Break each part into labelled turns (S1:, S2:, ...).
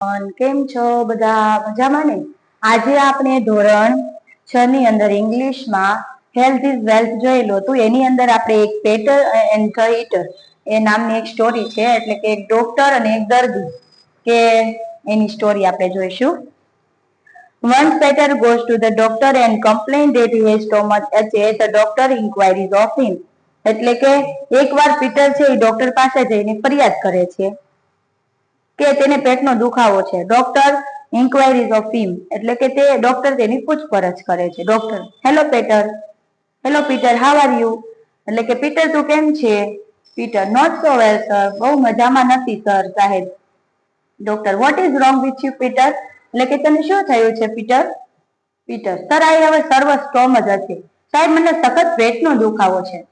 S1: કેમ છો બધા મજામાં ને? આજે આપણે ધોરણ 6 ની અંદર ઇંગ્લિશમાં હેલ્થ ઇઝ વેલ્થ જોયેલું હતું. એની અંદર આપણે એક પેટર એન્ડ ધ ઈટર એ નામની એક સ્ટોરી છે, એટલે કે એક ડોક્ટર અને એક દર્દી કે એની સ્ટોરી આપણે જોઈશું. Once Peter goes to the doctor and complains that he has stomach ache. The doctor inquiries of him. એટલે કે એકવાર પીટર છે એ ડોક્ટર પાસે જઈને ફરિયાદ કરે છે કે તેને પેટનો દુખાવો છે. ડોક્ટર ઇન્ક્વાયરીઝ ઓફ હિમ એટલે કે તે ડોક્ટર તેની પૂછપરછ કરે છે. Doctor: hello Peter, how are you? એટલે કે પીટર તું કેમ છે? Peter: not so well sir, બહુ મજામાં નથી સર સાહેબ. Doctor: what is wrong with you Peter? એટલે કે તને શું થયું છે પીટર? Peter: sir I have severe stomach છે. સાહેબ મને સખત પેટનો દુખાવો છે.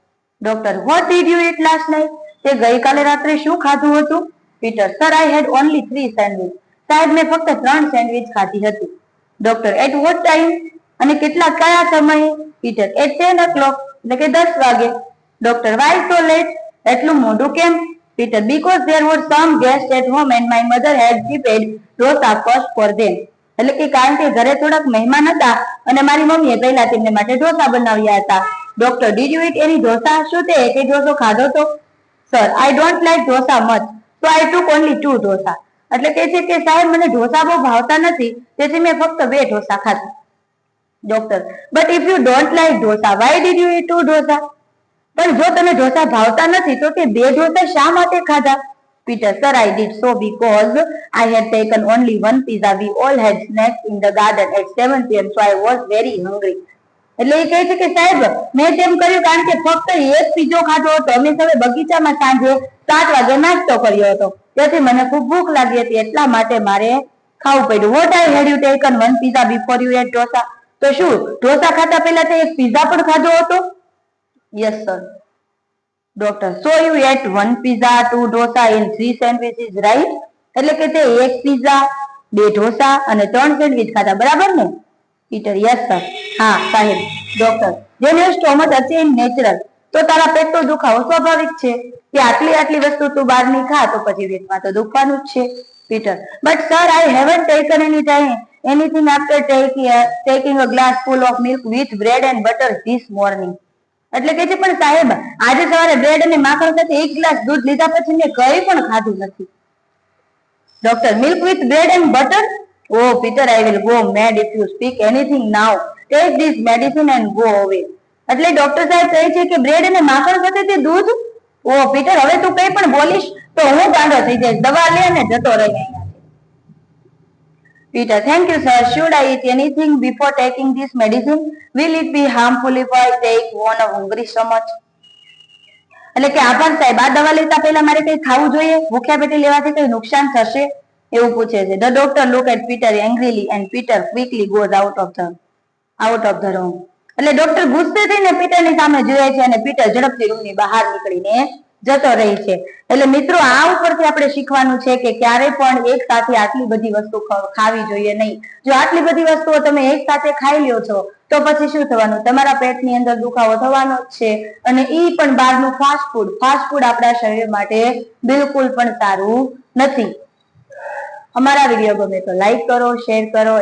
S1: Doctor: what did you eat last night? તે ગઈકાલે રાત્રે શું ખાધું હતું? Peter: sir I head only 3 sandwich. સાહેબ મેં ફક્ત 3 સેન્ડવિચ ખાધી હતી. Doctor: at what time? અને કયા સમયે? પીટર: એટ 10 o'clock એટલે કે 10 વાગે. Doctor: why so late? એટલું મોડું કેમ? Peter: because there were some guest at home and my mother had prepared dosa first for them. એટલે કે કારણ કે ઘરે થોડાક મહેમાન હતા અને મારી મમ્મીએ પહેલા તેમને માટે ઢોસા બનાવ્યા હતા. ડોક્ટર: ડીડ યુ ઈટ એની ઢોસા? શું તે એકે ઢોસો ખાધો તો? Sir I don't like dosa much, so I took only 2 dosa. એટલે કે છે કે સાહેબ મને ઢોસા બહુ ભાવતા નથી, તેથી મેં ફક્ત 2 ઢોસા ખાધા. Doctor: but if you don't like dosa, why did you ઈટ 2 ઢોસા? પણ જો તને ઢોસા ભાવતા નથી તો તે 2 ઢોસા શા માટે ખાધા? Peter: sir I did so because I head taken only 1 pizza. We all had snacks in the garden at 7 p.m. so I was very hungry. એટલે એ કહે છે કે સાહેબ મેં તેમ કર્યું કારણ કે ફક્ત એક પીઝો ખાધો હતો. અમે સૌએ બગીચામાં સાંજે 7 વાગે નાસ્તો કર્યો હતો, તેથી મને ખૂબ ભૂખ લાગી હતી, એટલા માટે મારે ખાવું પડ્યું. What I had you taken 1 pizza before you ate dosa? તો શું ઢોસા ખાતા પહેલા તે એક પીઝા પણ ખાધો હતો? Yes sir. Doctor: so you ate 1 pizza, 2 dosa and 3 sandwiches, right? એટલે કે તે 1 પીઝા, 2 ઢોસા અને 3 સેન્ડવિચ ખાધા, બરાબર ને? Peter: yes sir. હા સાહેબ. ડોક્ટર: જેને સ્ટોમચ અચે ઇન નેચરલ, તો તારા પેટનો દુખાવો સ્વાભાવિક છે કે આટલી વસ્તુ તું બહારની ખા તો પછી પેટમાં તો દુખવાનું જ છે. Peter: but sir I haven't taken anything after taking a glass full of milk with bread and butter this morning. એટલે કે છે પણ સાહેબ આજે સવારે બ્રેડ અને માખણ સાથે 1 ગ્લાસ દૂધ લીધા પછી મેં કંઈ પણ ખાધું નથી. Doctor: milk with bread and butter? Oh Peter, I will go mad if you speak anything now. Take this medicine and go away. એટલે ડોક્ટર સાહેબ કહે છે કે બ્રેડ અને માખણ સાથે તે દૂધ? ઓ પીટર, હવે તું કંઈ પણ બોલીશ તો હું ગાંડો થઈ જઈશ. દવા લે અને જતો રહે અહીંયાથી. Peter: thank you sir. Should I eat anything before taking this medicine? Will it be harmful if I take one hungry stomach? એટલે કે આભાર સાહેબ, આ દવા લેતા પહેલા મારે કંઈ ખાવું જોઈએ? ભૂખ્યા પેટે લેવાથી કંઈ નુકસાન થશે? એવું પૂછે છે. The doctor looked at Peter angrily and Peter quickly goes out of the room. એટલે ડોક્ટર ગુસ્સે થઈને પીટરની સામે જોયે છે અને પીટર ઝડપથી રૂમની બહાર નીકળીને જતો રહે છે. એટલે મિત્રો આ ઉપરથી આપણે શીખવાનું છે કે ક્યારે પણ એક સાથે આટલી બધી વસ્તુ ખાવી જોઈએ નહીં. જો આટલી બધી વસ્તુઓ તમે એક સાથે ખાઈ લ્યો છો તો પછી શું થવાનું? તમારા પેટની અંદર દુખાવો થવાનો જ છે. અને ઈ પણ બહારનું ફાસ્ટ ફૂડ આપણા શરીર માટે બિલકુલ પણ સારું નથી. અમારા વિડીયો ગમે તો લાઈક કરો, શેર કરો.